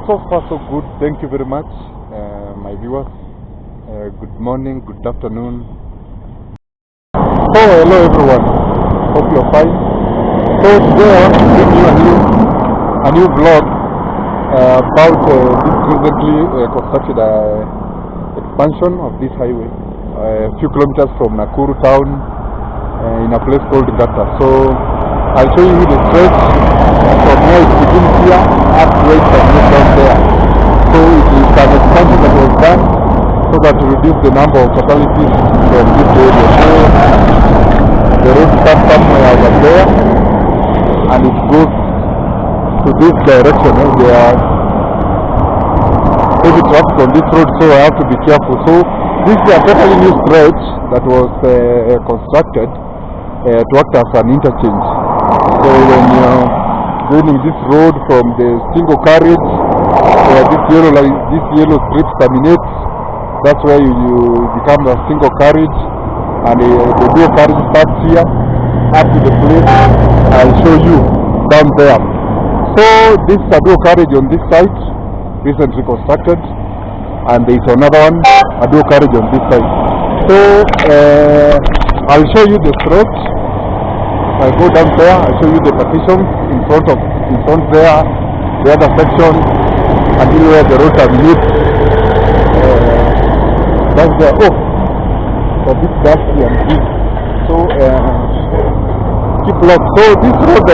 So far so good. Thank you very much, my viewers. Good morning, good afternoon. So hello everyone. Hope you're fine. So today I want to bring you a new vlog about this recently constructed expansion of this highway, a few kilometers from Nakuru town, in a place called Ngata. So I'll show you the stretch from where it begins here up to where it can go down there. So it is an expansion that was done so that to reduce the number of fatalities from this area. So the road starts somewhere over there and it goes to this direction. There are heavy traffic on this road, so I have to be careful. So this is a totally new stretch that was constructed to act as an interchange. So when you're joining this road from the single carriage where this yellow strip terminates, that's where you become a single carriage, and the dual carriage starts here up to the place I'll show you down there. So this is a dual carriage on this side, recently constructed, and there is another one, a dual carriage on this side. So I'll show you the stretch. I go down there, I'll show you the partitions in front there, the other section, until where the road terminates. That's there. Oh, a bit dusty and big. So keep locked. So this road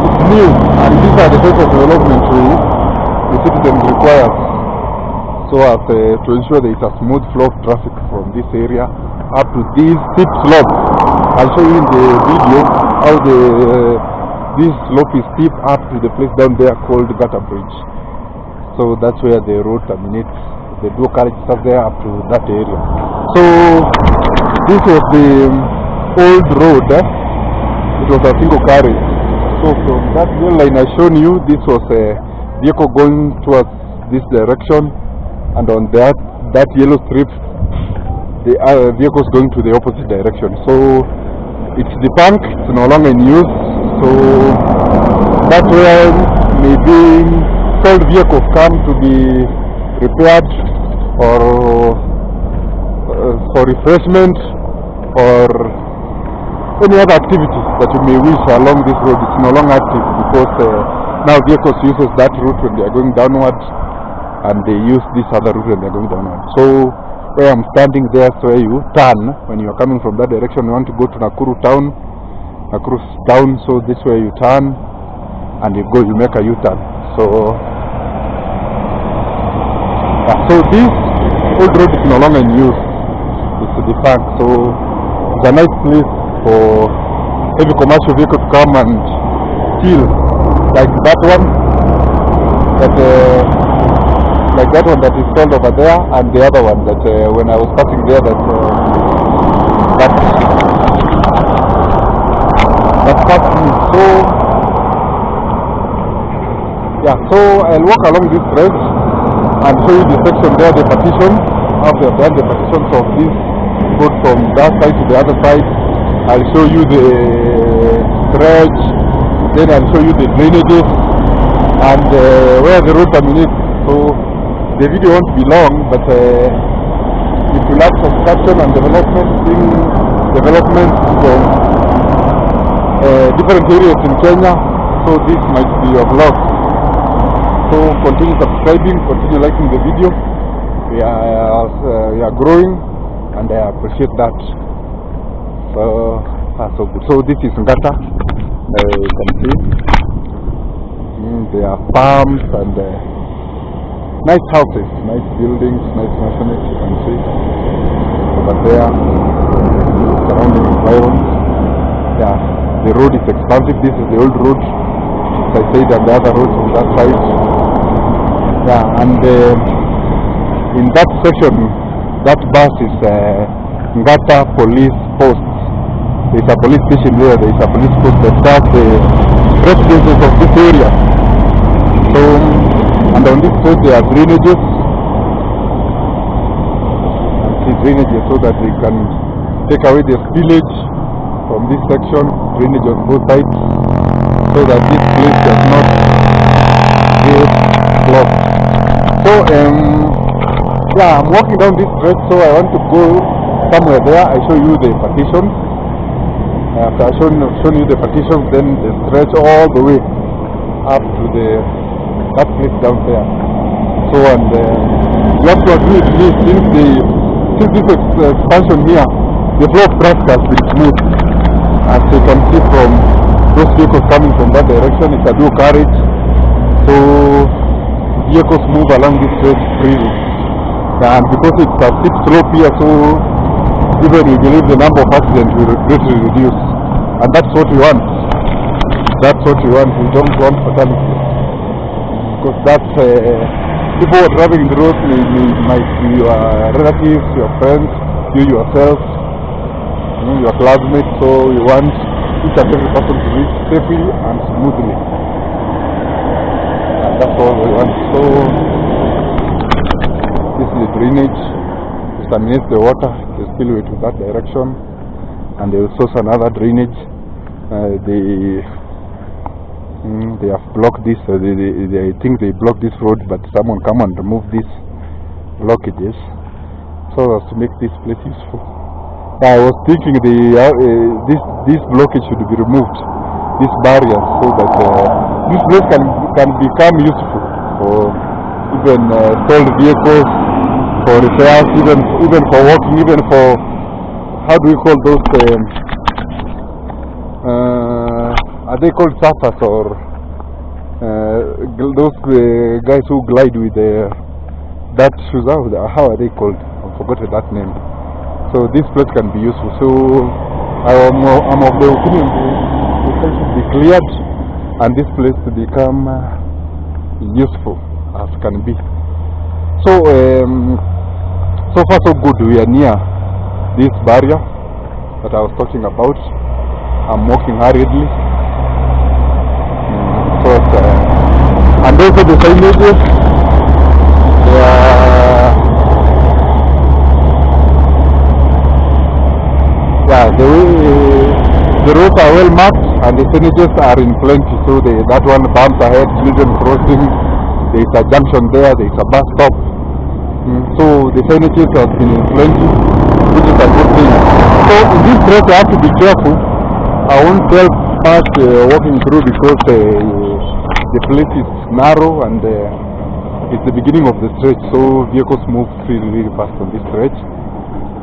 is new, and these are the types of development the citizens require, so as to ensure there is a smooth flow of traffic from this area up to these steep slopes. I'll show you in the video how this slope is steep up to the place down there called Ngata Bridge. So that's where the road terminates. The dual carriage is up there up to that area. So this was the old road. It was a single carriage. So from that yellow line I shown you, this was a vehicle going towards this direction, and on that yellow strip, the vehicles going to the opposite direction. So it's defunct, it's no longer in use. So that's where maybe sold vehicles come to be repaired or for refreshment or any other activity that you may wish along this road. It's no longer active because now vehicles uses that route when they are going downward, and they use this other route when they are going downward. So where I'm standing there, so where you turn when you are coming from that direction, you want to go to Nakuru town, so this way you turn and you make a U-turn. So so this old road is no longer in use, it's defunct. So it's a nice place for heavy commercial vehicles to come and steal, like that one that is sold over there, and the other one that when I was passing there that's passed me. So yeah, so I'll walk along this stretch and show you the section there, the partition. After I've done the partitions of this road from that side to the other side, I'll show you the stretch, then I'll show you the drainages and where the road terminates. So the video won't be long, but if you like construction and development, seeing developments from different areas in Kenya, so this might be your vlog. So continue subscribing, continue liking the video. We are growing, and I appreciate that. So good. So this is Ngata. You can see there are farms and nice houses, nice buildings, nice masonry. You can see over there, surrounding environs. Yeah, the road is expansive. This is the old road, as I said, and the other roads on that side. Yeah, and in that section, that bus is Ngata Police Post. There is a police station there. There is a police post that does the residences of this area. So, and on this road there are drainages. Drainages so that they can take away the spillage from this section. Drainage on both sides, so that this place does not yeah, I'm walking down this stretch, so I want to go somewhere there. I show you the partitions. After I shown you the partitions, then the stretch all the way up to that place down there. So, and you have to agree with me, since this expansion here, the flow of traffic has been smooth. As you can see from those vehicles coming from that direction, it's a dual carriage. So vehicles move along this stretch freely. And because it's a steep slope here, so even we believe the number of accidents will greatly reduce. And that's what we want. That's what we want. We don't want fatalities. Because that's people who are traveling the road might be your relatives, your friends, you yourself, your classmates. So we want each and every person to reach safely and smoothly. And that's all we want. So this is the drainage. It terminates the water, the spillway to that direction, and there is also another drainage. They have blocked this. I think they blocked this road, but someone come and remove these blockages so as to make this place useful. I was thinking this blockage should be removed, these barriers, so that this place can become useful for even stalled vehicles, for repairs, even for walking, even for, how do we call those? Are they called surfers, or those guys who glide with that shoes? How are they called? I forgot that name. So this place can be useful. So I'm of the opinion the place should be cleared and this place to become useful as can be. So so far so good. We are near this barrier that I was talking about. I'm walking hurriedly. And also the signages, the roads are well marked and the signages are in plenty. So that one bumps ahead, children crossing, there is a junction there, there is a bus stop. So the signages have been in plenty, which is a good thing. So in this stretch I have to be careful. I won't tell much walking through because the place is narrow and it's the beginning of the stretch, so vehicles move really fast on this stretch,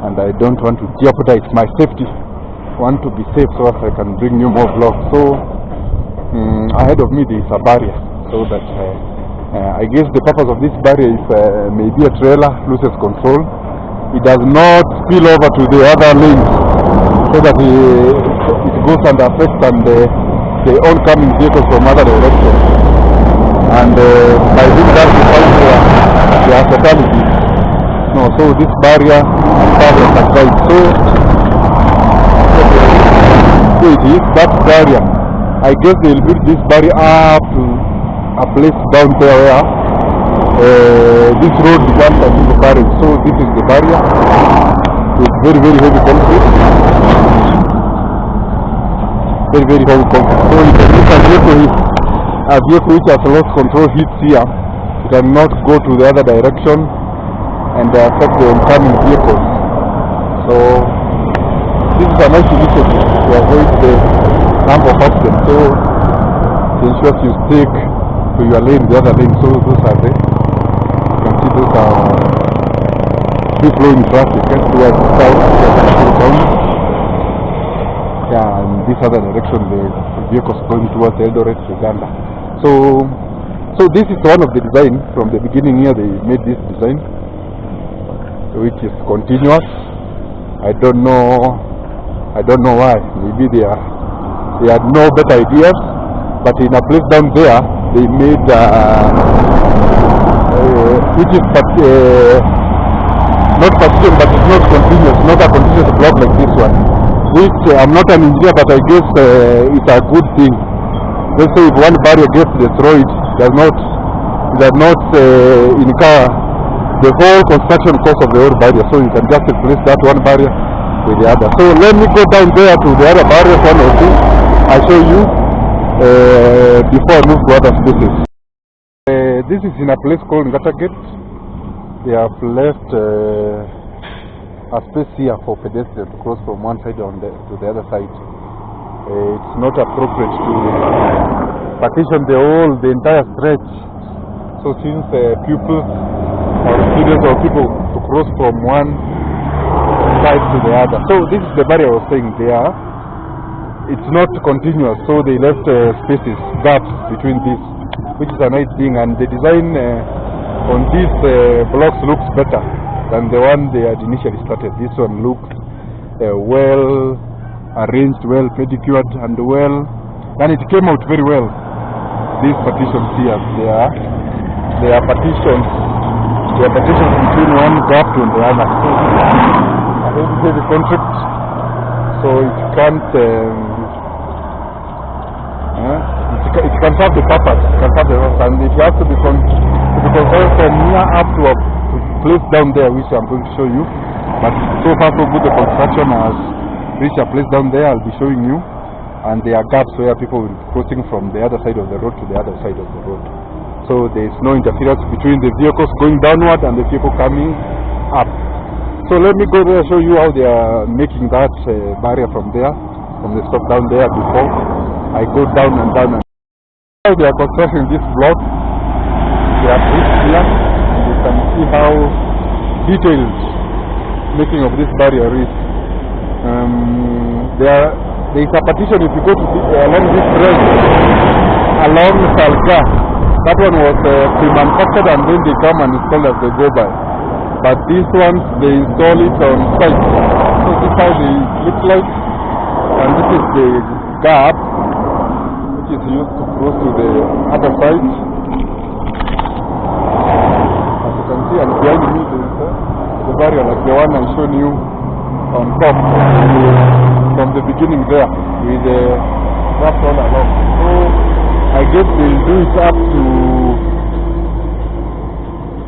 and I don't want to jeopardize my safety. I want to be safe so that I can bring you more vlogs. So ahead of me there is a barrier, so that I guess the purpose of this barrier is maybe a trailer loses control, it does not spill over to the other lanes, so that it goes and affects the oncoming vehicles from other directions. And by doing that we find there are fatalities. No, so this barrier serves as a guide. So it is that barrier. I guess they will build this barrier up to a place down there where this road becomes a single carriage. So this is the barrier with very heavy concrete. Very heavy concrete. So you can look at a vehicle which has lost control hits here, it cannot go to the other direction and affect the oncoming vehicles. So this is a nice initiative to avoid the number of accidents. So it ensures you stick to your lane, the other lane. So those are there. You can see those are free flowing traffic towards south. Yeah, and this other direction the vehicles going towards Eldoret, Uganda. So this is one of the design. From the beginning here they made this design, which is continuous. I don't know why. Maybe they had no better ideas, but in a place down there they made which is not partition, but it's not continuous, not a continuous block like this one. Which I'm not an engineer, but I guess it's a good thing. Let's say if one barrier gets destroyed, it does not incur the whole construction cost of the whole barrier. So you can just replace that one barrier with the other. So let me go down there to the other barriers, one or two. I'll show you before I move to other spaces. This is in a place called Ngata Gate. they have left a space here for pedestrians to cross from one side to the other side. It's not appropriate to partition the entire stretch. So since pupils or students or people to cross from one side to the other. So this is the barrier I was saying there. It's not continuous, so they left spaces, gaps between these, which is a nice thing, and the design on these blocks looks better than the one they had initially started. This one looks well arranged, well pedicured, and it came out very well. These partitions here, they are partitions between one gap to the other. So I think this is the concept, so it can't it can serve the purpose, and it has to be controlled from here up to a place down there, which I'm going to show you. But so far so good, the construction has reached a place down there I'll be showing you, and there are gaps where people will be crossing from the other side of the road to the other side of the road. So there is no interference between the vehicles going downward and the people coming up. So let me go there and show you how they are making that barrier from there, from the stop down there before I go down and down. How they are constructing this block, they are placed here, and you can see how detailed making of this barrier is. There is a partition. If you go to along this road, along Salga, that one was pre-manufactured and then they come and install as they go by. But these ones, they install it on site. So this is how they look like, and this is the gap which is used to cross to the other side. As you can see, and behind me there is the barrier like the one I showed you on top from the beginning there with the wrap all along. So I guess they'll do it up to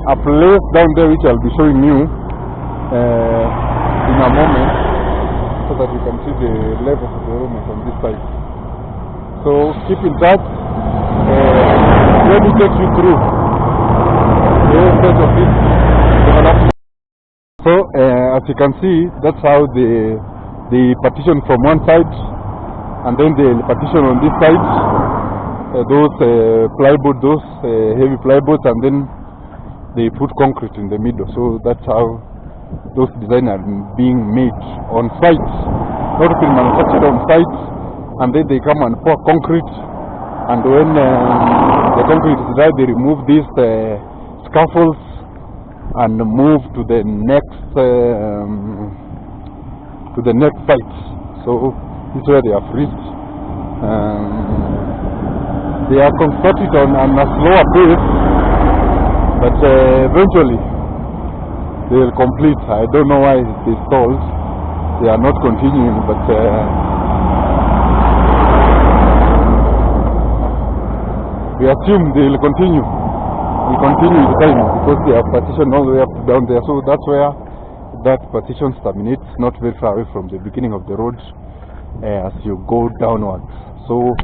a place down there which I'll be showing you in a moment, so that you can see the level of the development on this side. So keep in touch. Let me take you through the whole stage of this development. So as you can see, that's how the partition from one side, and then the partition on this side, those plywood, those heavy plyboods, and then they put concrete in the middle. So that's how those designs are being made on site, not being manufactured on site, and then they come and pour concrete, and when the concrete is dry, they remove these scaffolds and move to the next site. So this is where they have reached. They are constructed on a slower pace, but eventually they will complete. I don't know why they stalled. They are not continuing, but we assume they will continue. We continue the time because they are partitioned all the way up down there. So that's where that partition terminates, not very far away from the beginning of the road as you go downwards. So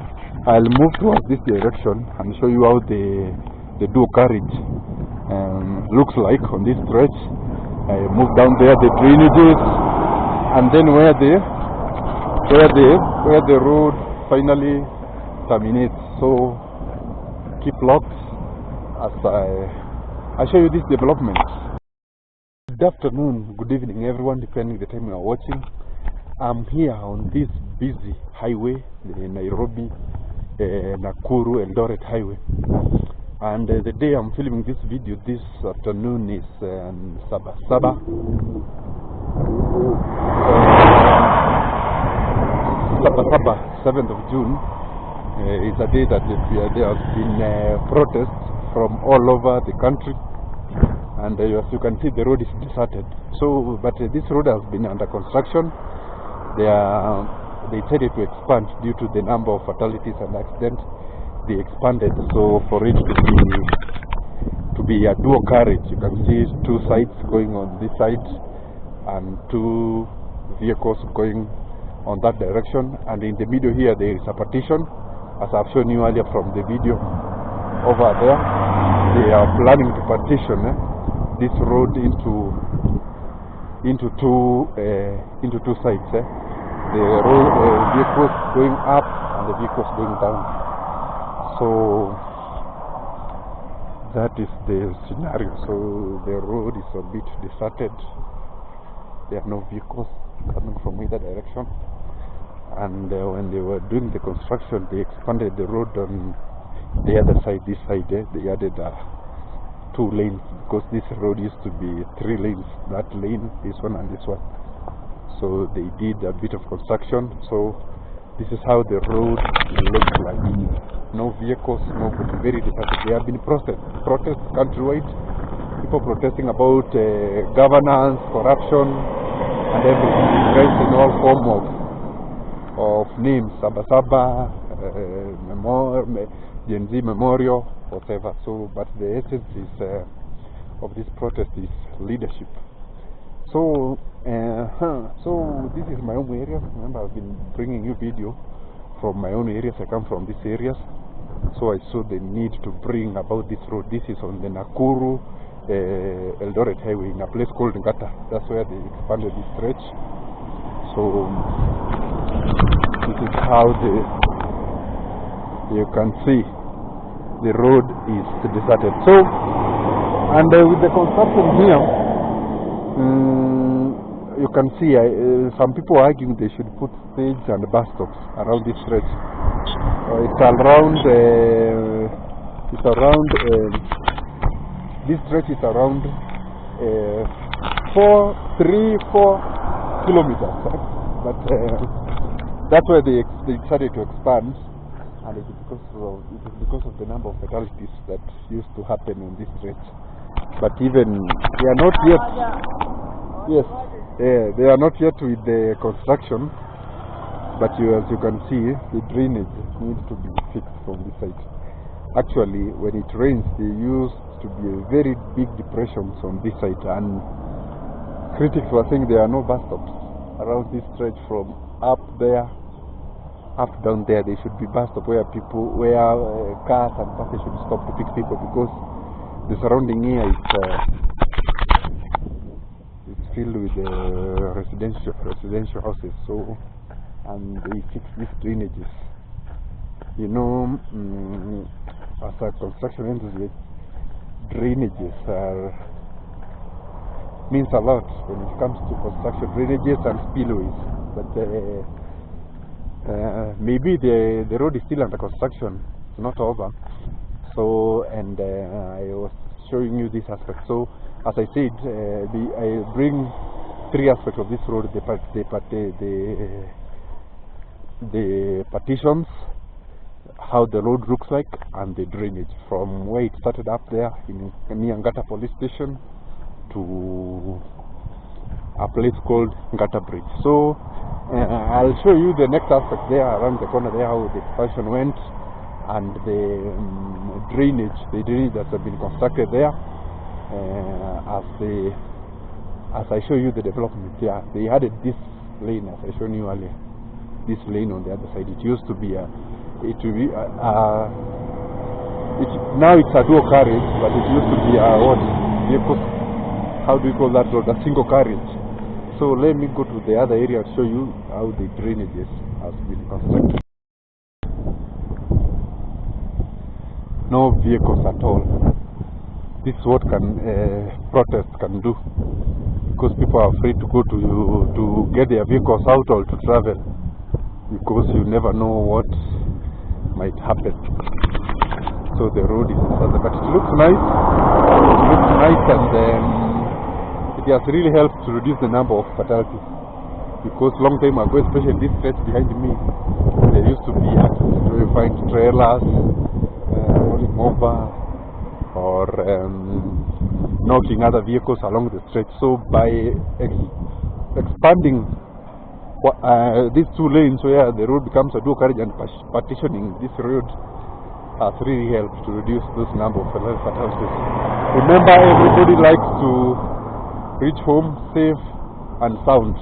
I'll move towards this direction and show you how the dual carriage looks like on this stretch. I move down there, the drainages, and then where the road finally terminates. So keep locked as I show you this development. Good afternoon, good evening everyone, depending the time you are watching. I'm here on this busy highway, the Nairobi Nakuru Eldoret Highway, and the day I'm filming this video this afternoon is Sabasaba, 7th of June. It's a day that there has been protests from all over the country, and as you can see, the road is deserted. So, but this road has been under construction. They decided to expand due to the number of fatalities and accidents. They expanded, so for it to be a dual carriage, you can see two sides going on this side and two vehicles going on that direction, and in the middle here there is a partition, as I've shown you earlier from the video over there. They are planning to partition this road into two sides. The road vehicles going up and the vehicles going down. So that is the scenario. So the road is a bit deserted. There are no vehicles coming from either direction. And when they were doing the construction, they expanded the road on the other side, this side. They added 2 lanes, because this road used to be 3 lanes. That lane, this one and this one. So they did a bit of construction. So this is how the road looks like. No vehicles, nobody, very deserted. There have been protests countrywide. People protesting about governance, corruption, and everything. Raising all form of names, Sabasaba, Gen Z Memorial, whatever. So, but the essence is of this protest is leadership. So, so this is my own area. Remember, I've been bringing you video from my own areas. I come from these areas, so I saw the need to bring about this road. This is on the Nakuru Eldoret Highway in a place called Ngata. That's where they expanded this stretch. So this is how you can see the road is deserted. So, and with the construction here, you can see some people are arguing they should put stage and bus stops around this stretch. This stretch is around 4 kilometers, but that's where they decided to expand, and it is because of the number of fatalities that used to happen on this stretch. But even they are not yet, yes, they are not yet with the construction. But as you can see, the drainage needs to be fixed from this side. Actually, when it rains, there used to be a very big depressions on this side, and critics were saying there are no bus stops around this stretch from up there, up down there. There should be bus stop where cars and buses should stop to pick people, because the surrounding here it's filled with residential houses. So, and they fix these drainages. You know, as a construction enthusiast, drainages means a lot when it comes to construction, drainages and spillways. But maybe the road is still under construction, it's not over. So, and I was showing you this aspect. So, as I said, I bring 3 aspects of this road: the partitions, how the road looks like, and the drainage, from where it started up there in near Ngata police station to a place called Ngata Bridge. So I'll show you the next aspect there around the corner there, how the expansion went, and the drainage that has been constructed there. As I show you the development there, they added this lane, as I showed you earlier. This lane on the other side, it used to be now it's a dual carriage, but it used to be how do you call that road? A single carriage. So let me go to the other area and show you how the drainages has been constructed. No vehicles at all. This is what protest can do, because people are afraid to go to get their vehicles out or to travel, because you never know what might happen. So the road is deserted, but it looks nice. And it has really helped to reduce the number of fatalities, because long time ago, especially this stretch behind me, there used to be accidents where you find trailers rolling over or knocking other vehicles along the stretch. So by expanding these 2 lanes where the road becomes a dual carriage and partitioning this road has really helped to reduce this number of fatalities. Remember, everybody likes to reach home safe and sound.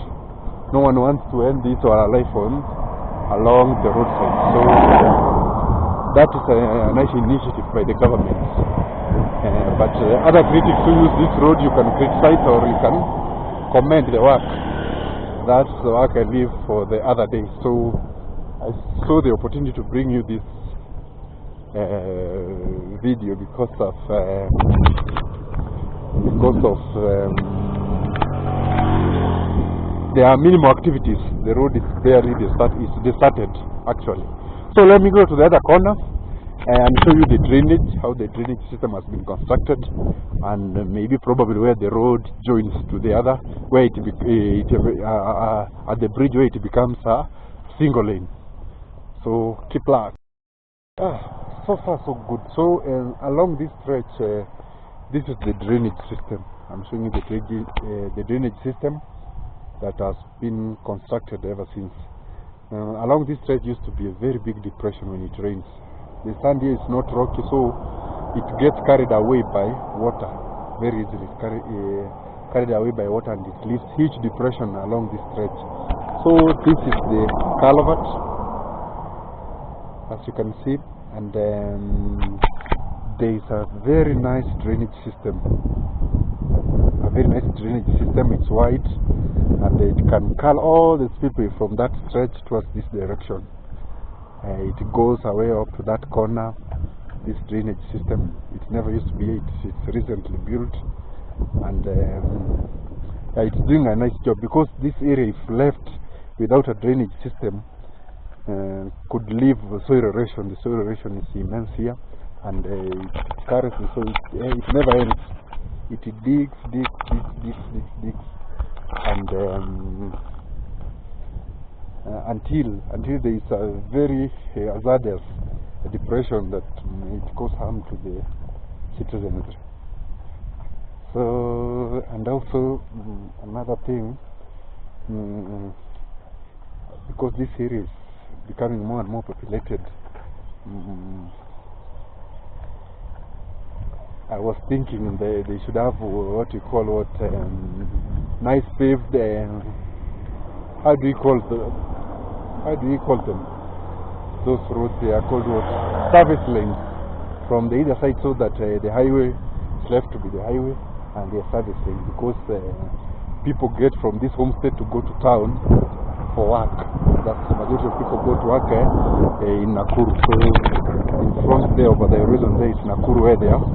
No one wants to end this or a life along the roadside. So that is a nice initiative by the government. But other critics who use this road, you can criticize or you can commend the work. That's the work I leave for the other day. So I saw the opportunity to bring you this video because of there are minimal activities. The road is barely started actually. So let me go to the other corner and show you the drainage, how the drainage system has been constructed, and maybe probably where the road joins to the other, where at the bridge where it becomes a single lane. So keep luck. So far so good. So along this stretch, this is the drainage system. I'm showing you the drainage system that has been constructed ever since. Along this stretch used to be a very big depression when it rains. The sand here is not rocky, so it gets carried away by water very easily. Carried away by water, and it leaves huge depression along this stretch. So this is the culvert, as you can see, and there is a very nice drainage system. It's wide, and it can carry all the spillway from that stretch towards this direction. It goes away up to that corner. This drainage system, it never used to be. It's recently built, and it's doing a nice job, because this area, if left without a drainage system, could leave soil erosion. The soil erosion is immense here, and it carries the soil. It never ends. It digs, and until there is a very hazardous depression that it cause harm to the citizenry. So, and also another thing, because this area is becoming more and more populated, I was thinking they should have what you call nice paved, how do you call them? Those roads, they are called what? Service lanes from the either side, so that the highway is left to be the highway and the service lane, because people get from this homestead to go to town for work. That's the majority of people go to work in Nakuru. So in front there, over the horizon there, is Nakuru where they are.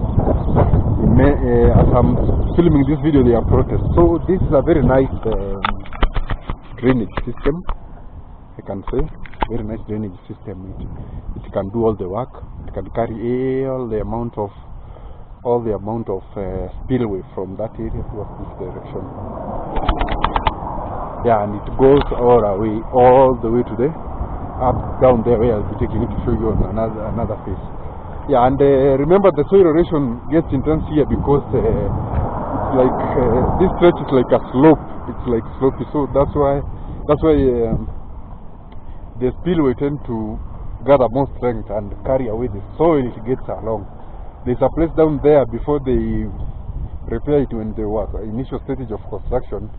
As I'm filming this video, they are protest. So this is a very nice drainage system, I can say. Very nice drainage system. It can do all the work. It can carry all the amount of spillway from that area towards this direction. Yeah, and it goes all the way to the down there, where I'll be taking it to show you on another face. Yeah, and remember, the soil erosion gets intense here because it's like this stretch is like a slope. It's like slopey, so that's why the spillway tend to gather more strength and carry away the soil it gets along. There's a place down there, before they repair it when they were initial stage of construction,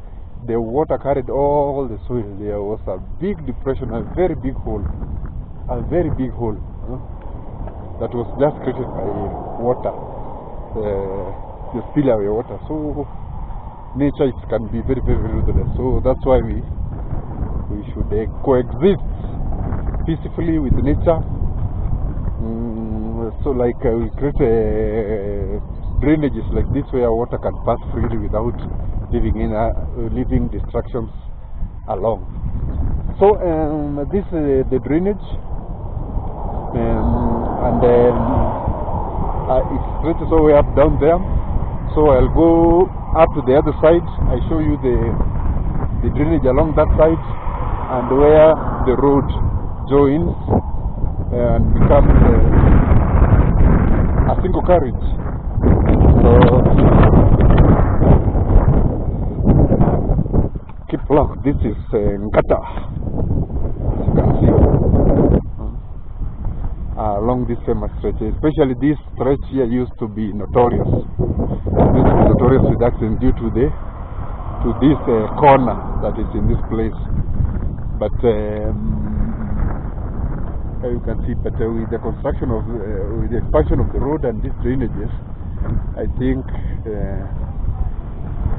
the water carried all the soil. There was a big depression, a very big hole, that was just created by water, the spillway water. So nature can be very, very ruthless. So that's why we should coexist peacefully with nature. So like we create drainages like this, where water can pass freely without leaving distractions along. So this is the drainage, and then it stretches all the way up down there. So I'll go up to the other side. I show you the drainage along that side, and where the road joins and becomes a single carriage. So keep locked. This is Ngata, as you can see, along this famous stretch. Especially this stretch here used to be notorious. Notorious with accidents due to this corner that is in this place. But you can see, but with the construction of with the expansion of the road and these drainages, I think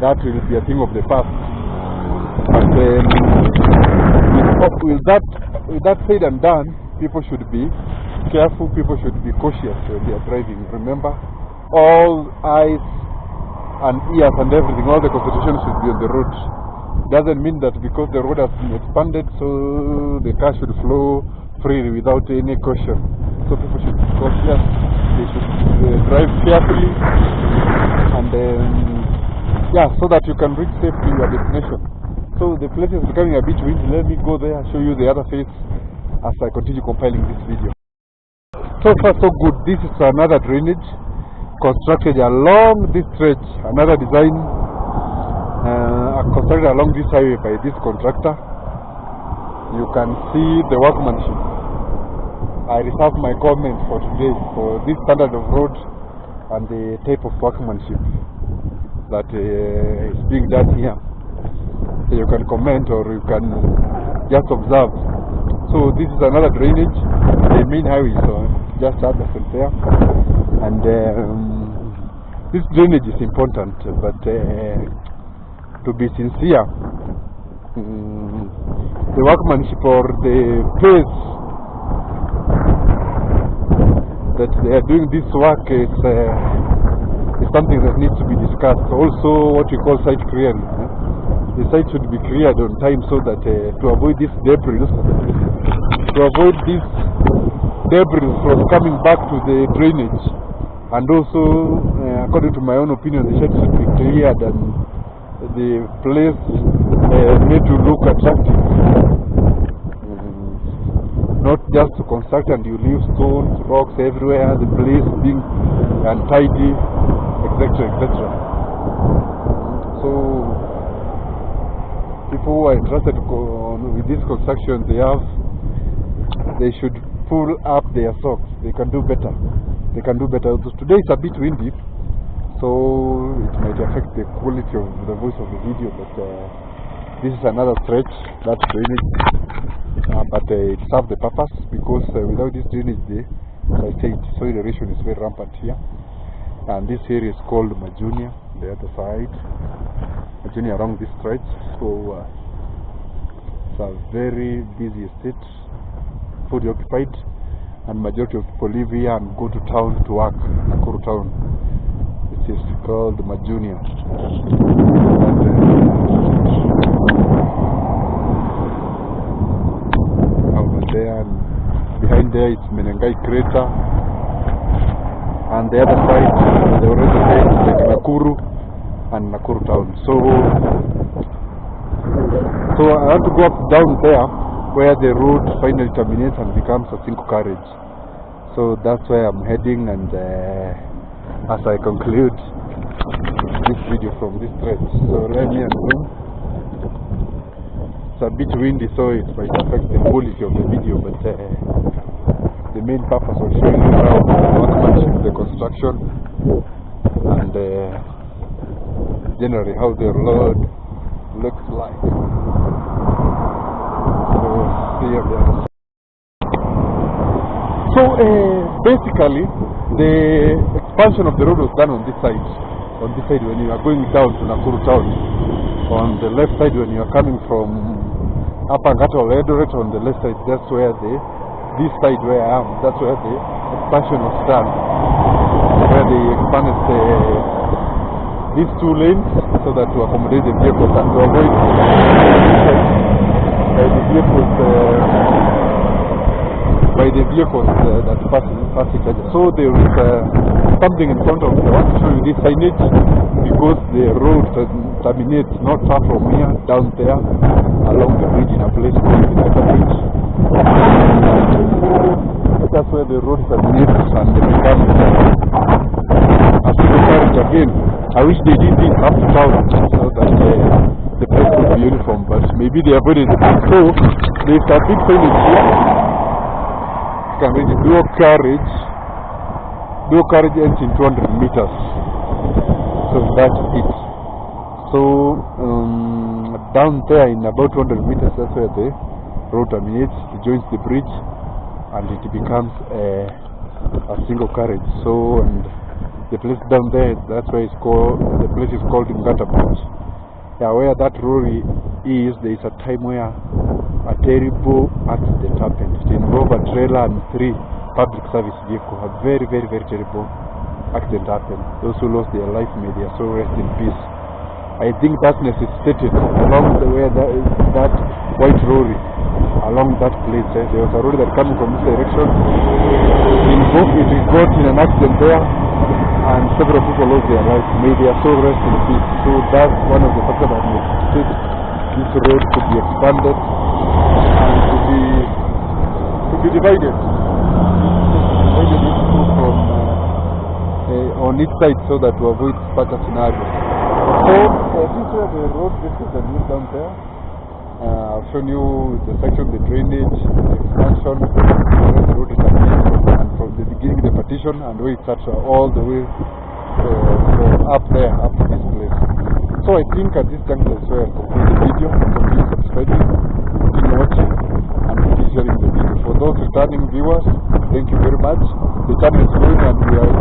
that will be a thing of the past. But with that said and done, people should be careful, people should be cautious when they are driving. Remember, all eyes and ears and everything, all the concentration should be on the road. Doesn't mean that because the road has been expanded, so the car should flow freely without any caution. So people should be cautious, they should drive carefully, and yeah, so that you can reach safely your destination. So the place is becoming a bit windy. Let me go there and show you the other face as I continue compiling this video. So far so good. This is another drainage constructed along this stretch, another design constructed along this highway by this contractor. You can see the workmanship. I reserve my comments for today for this standard of road and the type of workmanship that is being done here. So you can comment or you can just observe. So this is another drainage. The main highway is just adjacent there, and this drainage is important, but to be sincere, the workmanship or the pace that they are doing this work is something that needs to be discussed. Also, what we call site clearing. The site should be cleared on time so that to avoid this debris, from coming back to the drainage, and also, according to my own opinion, the site should be cleared and the place made to look attractive. Not just to construct and you leave stones, rocks everywhere, the place being untidy, etc., etc. So people who are interested with this construction, they should pull up their socks. They can do better. They can do better. Today it's a bit windy, so it might affect the quality of the voice of the video, but this is another stretch, that drainage, but it serves the purpose, because without this drainage, as I said, soil erosion is very rampant here, and this area is called Majunia, the other side, Majunia along this stretch. So it's a very busy estate, fully occupied, and majority of people live here and go to town to work, Nakuru town. It is called Majunia. Over there, and behind there is Menengai crater, and the other side, they already said, like Nakuru and Nakuru town. So I want to go up down there where the road finally terminates and becomes a single carriage. So that's where I'm heading, and as I conclude this video from this stretch. So let me assume it's a bit windy, so it might affect the quality of the video, but the main purpose of showing you how the workmanship, the construction, and generally how the road looks like. So basically the expansion of the road was done on this side when you are going down to Nakuru town. On the left side when you are coming from Upper Ngata or Eldoret, on the left side, that's where this side where I am, that's where the expansion was done, where they expanded these two lanes so that to accommodate the vehicles and to avoid by the vehicles that pass each other. So there is something in front of me. I want to show you this signage, because the road terminates not far from here, down there, along the bridge in a place called the Ngata bridge. That's where the road terminates, and it becomes a single carriage again. I wish they did this up to town so that the place would be uniform, but maybe they avoided it. So there is a big signage here. You can read it, dual carriage ends in 200 meters. So that's it. So down there in about 200 meters, that's where the road terminates. It joins the bridge, and it becomes a single carriage. So, and the place down there, that's why the place is called Ngata. Yeah, where that lorry is, there is a time where a terrible accident happened. It involved a trailer and 3 public service vehicles. A very, very, very terrible accident happened. Those who lost their life, may their soul rest in peace. I think that's necessitated along the way that white lorry, along that place. There was a lorry that coming from this direction. It got in an accident there, and several people lost their lives. May their soul rest in peace. So that's one of the factors that necessitates this road to be expanded and to be divided. From on each side, so that to avoid such a scenario. So this is where the road is down there. I've shown you the section, the drainage, the expansion, where the road is happening, and from the beginning the partition, and where it starts all the way up there, up to this place. So I think at this juncture is where I conclude the video. Continue subscribing, continue watching, and continue sharing the video. For those returning viewers, thank you very much. The channel is growing, and we are